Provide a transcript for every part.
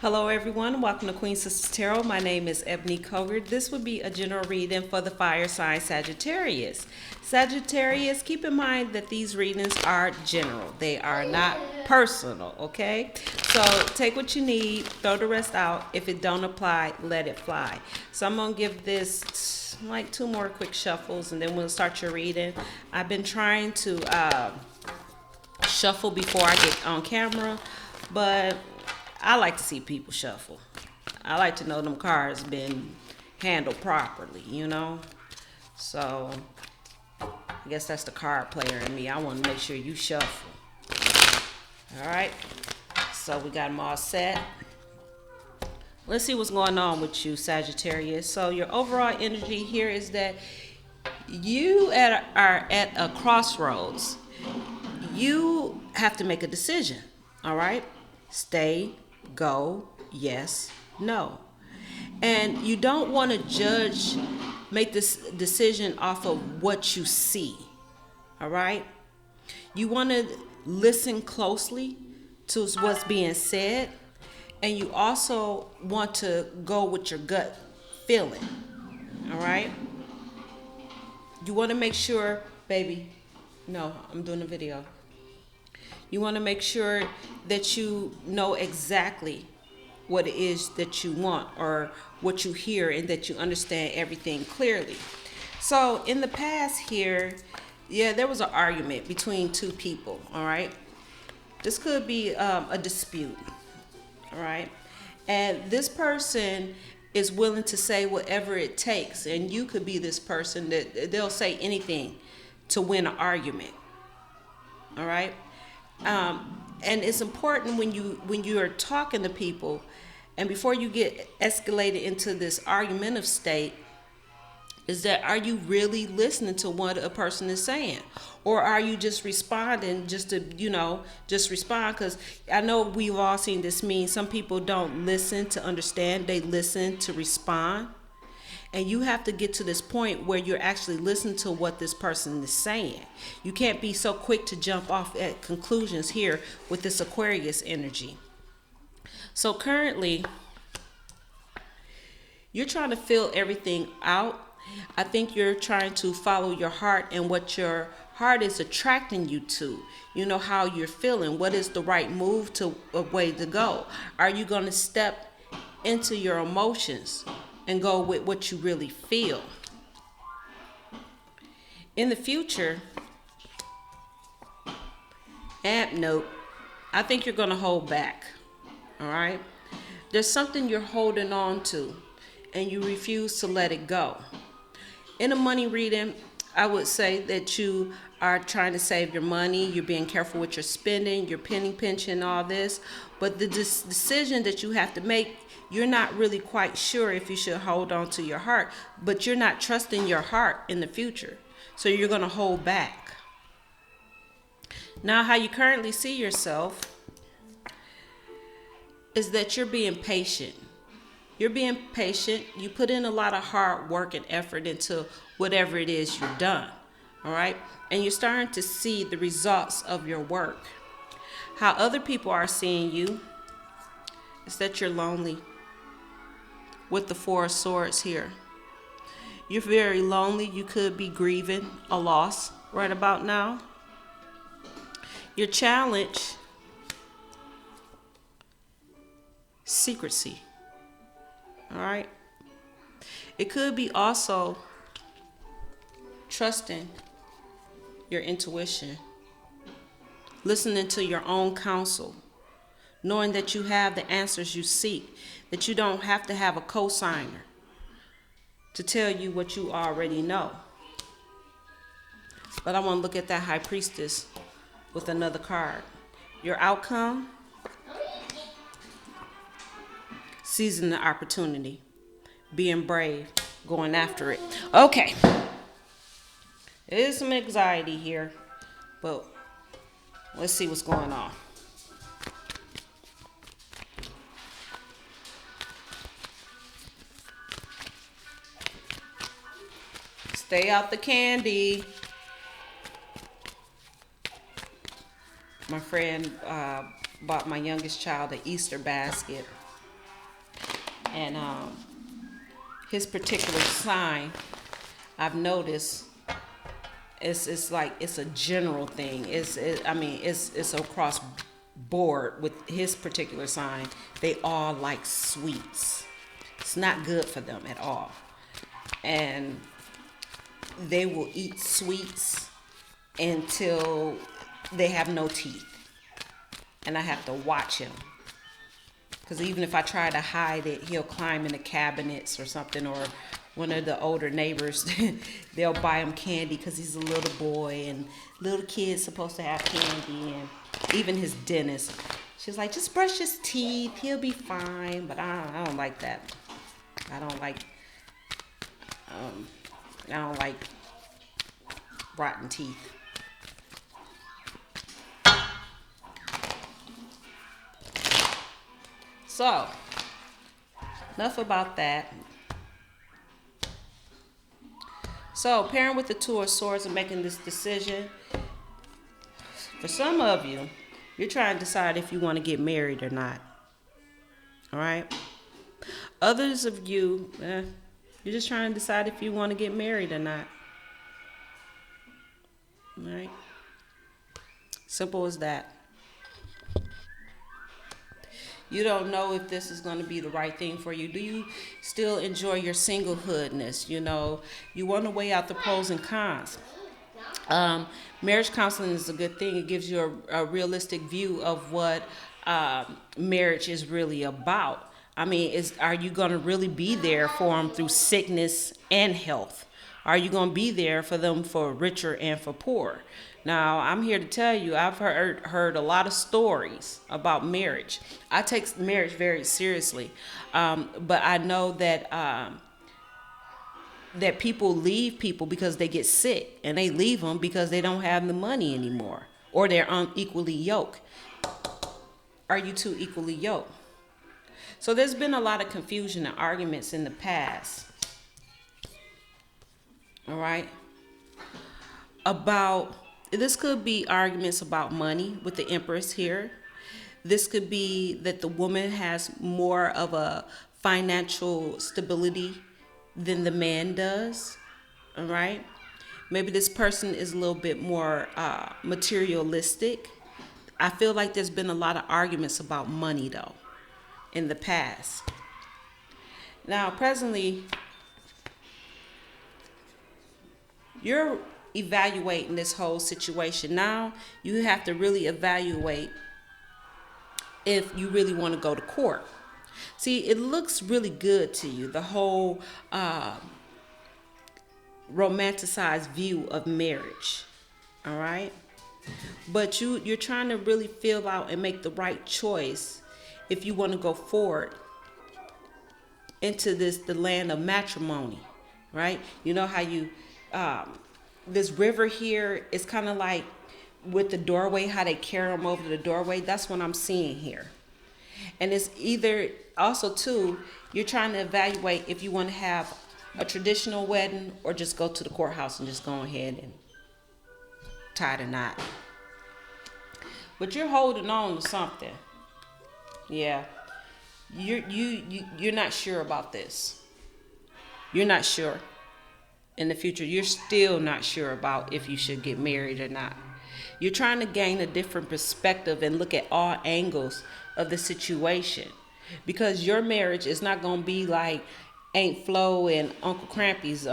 Hello everyone, welcome to Queen Sisters Tarot. My name is Ebony Koger. This would be a general reading for the fire sign Sagittarius. Sagittarius, keep in mind that these readings are general. They are not personal, okay? So take what you need, throw the rest out. If it don't apply, let it fly. So I'm going to give this like 2 more quick shuffles and then we'll start your reading. I've been trying to shuffle before I get on camera, but I like to see people shuffle. I like to know them cards been handled properly, you know? So, I guess that's the card player in me. I want to make sure you shuffle. Alright? So, we got them all set. Let's see what's going on with you, Sagittarius. So, your overall energy here is that you are at a crossroads. You have to make a decision. Alright? Stay, go, yes, no. And you don't want to make this decision off of what you see. All right? You want to listen closely to what's being said. And you also want to go with your gut feeling. All right? You want to make sure, baby, no, I'm doing a video. You want to make sure that you know exactly what it is that you want or what you hear and that you understand everything clearly. So in the past here, yeah, there was an argument between 2 people, all right? This could be a dispute, all right? And this person is willing to say whatever it takes, and you could be this person that they'll say anything to win an argument, all right? And it's important when you are talking to people, and before you get escalated into this argumentative state, is that are you really listening to what a person is saying, or are you just responding just to just respond? Because I know we've all seen this meme. Some people don't listen to understand; they listen to respond. And you have to get to this point where you're actually listening to what this person is saying. You can't be so quick to jump off at conclusions here with this Aquarius energy. So currently, you're trying to fill everything out. I think you're trying to follow your heart and what your heart is attracting you to. You know how you're feeling. What is the right move to a way to go? Are you going to step into your emotions and go with what you really feel? In the future, and nope, I think you're going to hold back. All right? There's something you're holding on to and you refuse to let it go. In a money reading, I would say that you are trying to save your money. You're being careful with your spending, your penny pinching, all this. But the decision that you have to make, you're not really quite sure if you should hold on to your heart. But you're not trusting your heart in the future. So you're going to hold back. Now, how you currently see yourself is that you're being patient. You're being patient. You put in a lot of hard work and effort into whatever it is you've done. All right? And you're starting to see the results of your work. How other people are seeing you is that you're lonely. With the 4 of Swords here. You're very lonely. You could be grieving a loss right about now. Your challenge, secrecy. All right? It could be also trusting your intuition, listening to your own counsel, knowing that you have the answers you seek, that you don't have to have a cosigner to tell you what you already know. But I want to look at that High Priestess with another card. Your outcome, seizing the opportunity, being brave, going after it. Okay. There is some anxiety here, but let's see what's going on. Stay out the candy. My friend bought my youngest child an Easter basket And his particular sign, I've noticed, it's like it's a general thing. It's across board with his particular sign. They all like sweets. It's not good for them at all. And they will eat sweets until they have no teeth. And I have to watch him. Because even if I try to hide it, he'll climb in the cabinets or something, or one of the older neighbors, they'll buy him candy because he's a little boy, and little kids supposed to have candy, and even his dentist. She's like, just brush his teeth, he'll be fine. But I don't like that. I don't like rotten teeth. So, enough about that. So, pairing with the Two of Swords and making this decision. For some of you, you're trying to decide if you want to get married or not. All right? Others of you, you're just trying to decide if you want to get married or not. All right? Simple as that. You don't know if this is going to be the right thing for you. Do you still enjoy your singlehoodness? You know, you want to weigh out the pros and cons. Marriage counseling is a good thing. It gives you a realistic view of what marriage is really about. I mean, are you going to really be there for them through sickness and health? Are you going to be there for them for richer and for poor? Now, I'm here to tell you, I've heard a lot of stories about marriage. I take marriage very seriously, but I know that that people leave people because they get sick, and they leave them because they don't have the money anymore, or they're unequally yoked. Are you two equally yoked? So there's been a lot of confusion and arguments in the past. All right. This could be arguments about money with the Empress here. This could be that the woman has more of a financial stability than the man does. All right. Maybe this person is a little bit more materialistic. I feel like there's been a lot of arguments about money, though, in the past. Now, presently, you're evaluating this whole situation. Now you have to really evaluate if you really want to go to court. See, it looks really good to you, the whole romanticized view of marriage. All right, but you're trying to really feel out and make the right choice if you want to go forward into the land of matrimony. Right? You know how you this river here is kind of like with the doorway, how they carry them over the doorway. That's what I'm seeing here. And it's either also too, you're trying to evaluate if you want to have a traditional wedding or just go to the courthouse and just go ahead and tie the knot. But you're holding on to something. Yeah. You're not sure about this. You're not sure. In the future, you're still not sure about if you should get married or not. You're trying to gain a different perspective and look at all angles of the situation, because your marriage is not going to be like Aunt Flo and Uncle Crampy's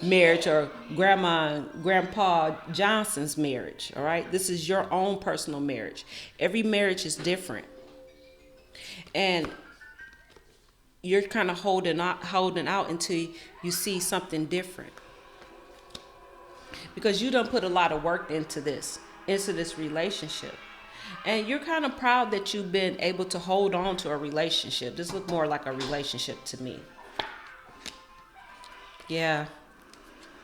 marriage, or Grandma and Grandpa Johnson's marriage. All right, this is your own personal marriage. Every marriage is different, and you're kind of holding out until you see something different, because you done put a lot of work into this relationship, and you're kind of proud that you've been able to hold on to a relationship. This looks more like a relationship to me. Yeah,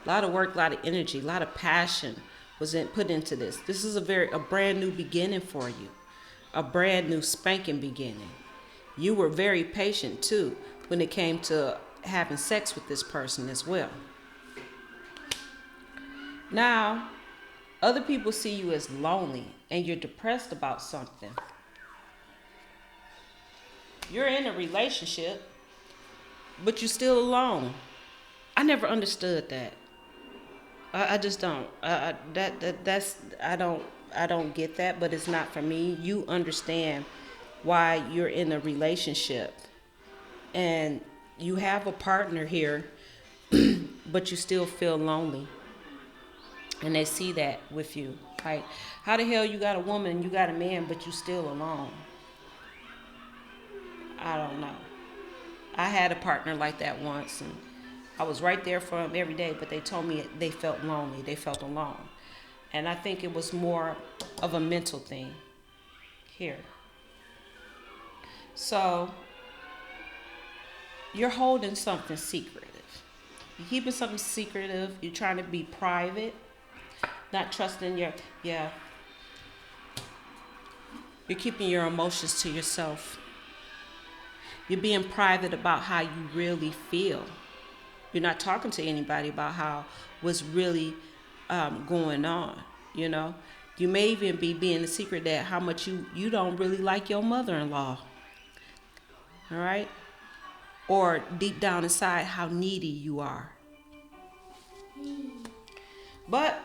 a lot of work, a lot of energy, a lot of passion was put into this. This is a brand new beginning for you, a brand new spanking beginning. You were very patient too when it came to having sex with this person as well. Now, other people see you as lonely and you're depressed about something. You're in a relationship, but you're still alone. I never understood that. I just don't. I don't get that, but it's not for me. You understand why you're in a relationship and you have a partner here, but you still feel lonely. And they see that with you. Like, how the hell you got a woman, you got a man, but you still alone? I don't know. I had a partner like that once, and I was right there for them every day, but they told me they felt lonely. They felt alone. And I think it was more of a mental thing here. So, you're holding something secretive. You're keeping something secretive. You're trying to be private, not trusting yeah. You're keeping your emotions to yourself. You're being private about how you really feel. You're not talking to anybody about what's really going on, you know. You may even be being a secret that how much you don't really like your mother-in-law. All right? Or deep down inside how needy you are. But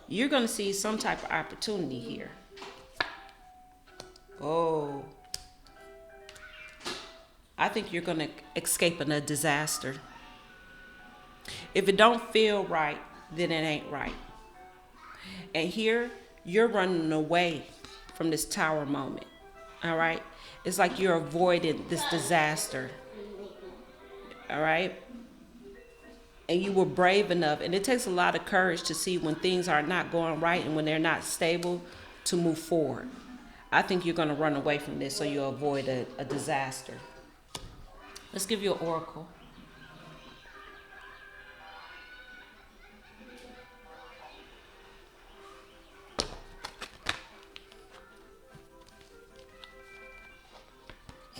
you're going to see some type of opportunity here. Oh. I think you're going to escape a disaster. If it don't feel right, then it ain't right. And here, you're running away from this tower moment. All right? It's like you're avoiding this disaster. All right? And you were brave enough. And it takes a lot of courage to see when things are not going right and when they're not stable to move forward. I think you're going to run away from this so you'll avoid a disaster. Let's give you an oracle.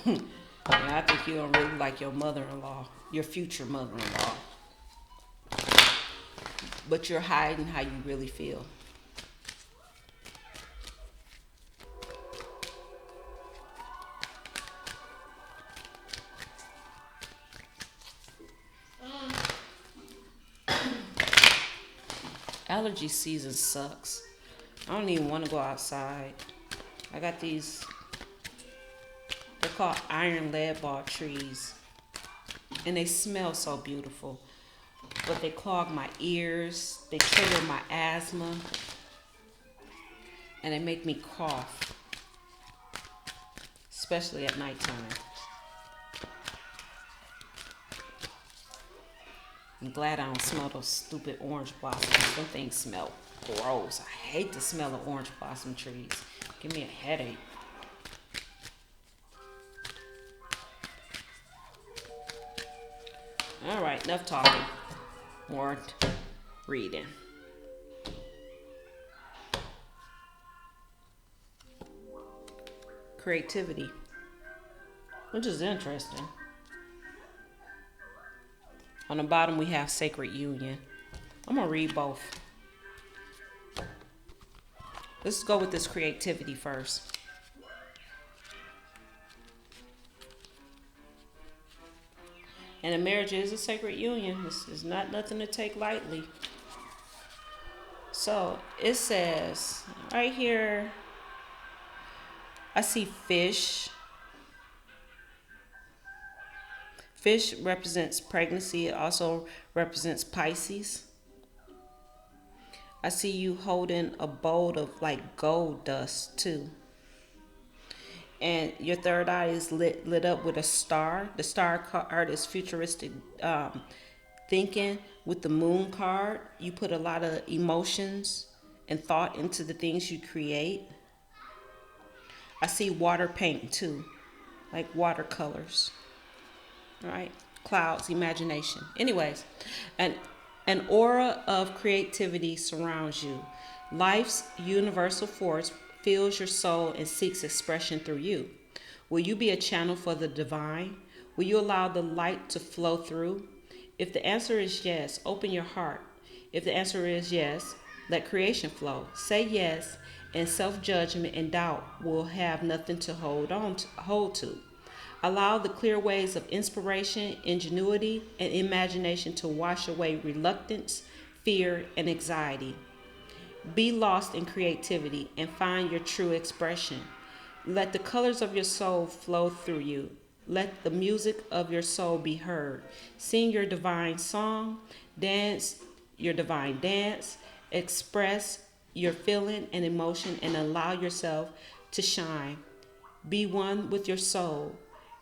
Yeah, I think you don't really like your mother-in-law, your future mother-in-law. But you're hiding how you really feel. Allergy season sucks. I don't even want to go outside. I got these, they're called iron lead ball trees. And they smell so beautiful. But they clog my ears. They trigger my asthma. And they make me cough. Especially at nighttime. I'm glad I don't smell those stupid orange blossoms. Them things smell gross. I hate the smell of orange blossom trees. Give me a headache. All right, enough talking. More reading. Creativity, which is interesting. On the bottom, we have Sacred Union. I'm going to read both. Let's go with this creativity first. And a marriage is a sacred union. This is not nothing to take lightly. So it says right here, I see fish. Fish represents pregnancy. It also represents Pisces. I see you holding a bowl of like gold dust too. And your third eye is lit up with a star. The star card is futuristic thinking. With the moon card, you put a lot of emotions and thought into the things you create. I see water paint too, like watercolors. All right, clouds, imagination. Anyways, an aura of creativity surrounds you. Life's universal force fills your soul and seeks expression through you. Will you be a channel for the divine? Will you allow the light to flow through? If the answer is yes, open your heart. If the answer is yes, let creation flow. Say yes and self-judgment and doubt will have nothing to hold to. Allow the clear waves of inspiration, ingenuity, and imagination to wash away reluctance, fear, and anxiety. Be lost in creativity and find your true expression. Let the colors of your soul flow through you. Let the music of your soul be heard. Sing your divine song, dance your divine dance, express your feeling and emotion, and allow yourself to shine. Be one with your soul,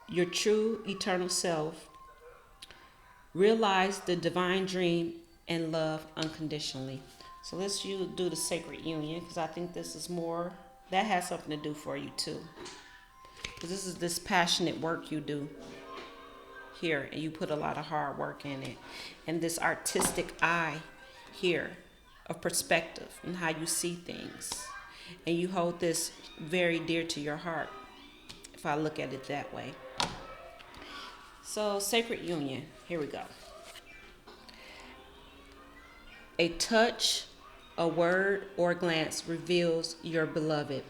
your true eternal self. Realize the divine dream and love unconditionally. So let's do the sacred union, because I think this is more, that has something to do for you too. Because this is this passionate work you do here, and you put a lot of hard work in it. And this artistic eye here of perspective and how you see things. And you hold this very dear to your heart, if I look at it that way. So sacred union, here we go. A touch, a word, or glance reveals your beloved.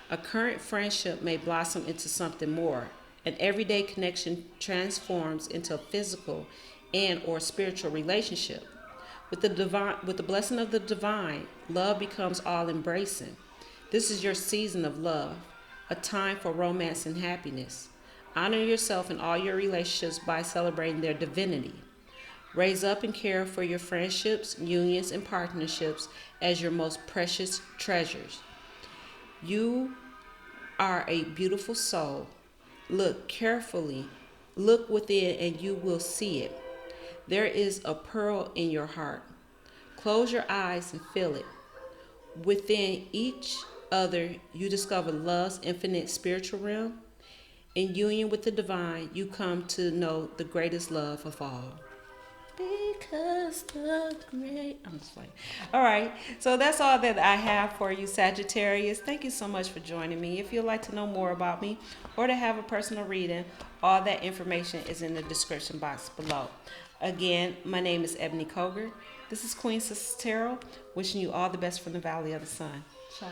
A current friendship may blossom into something more. An everyday connection transforms into a physical and or spiritual relationship. With the blessing of the divine, love becomes all embracing. This is your season of love, a time for romance and happiness. Honor yourself in all your relationships by celebrating their divinity. Raise up and care for your friendships, unions, and partnerships as your most precious treasures. You are a beautiful soul. Look carefully. Look within and you will see it. There is a pearl in your heart. Close your eyes and feel it. Within each other, you discover love's infinite spiritual realm. In union with the divine, you come to know the greatest love of all. Because the great, I'm just playing. All right, so that's all that I have for you, Sagittarius. Thank you so much for joining me. If you'd like to know more about me or to have a personal reading, all that information is in the description box below. Again, my name is Ebony Koger. This is Queen Sister Tarot, wishing you all the best from the Valley of the Sun. Ciao.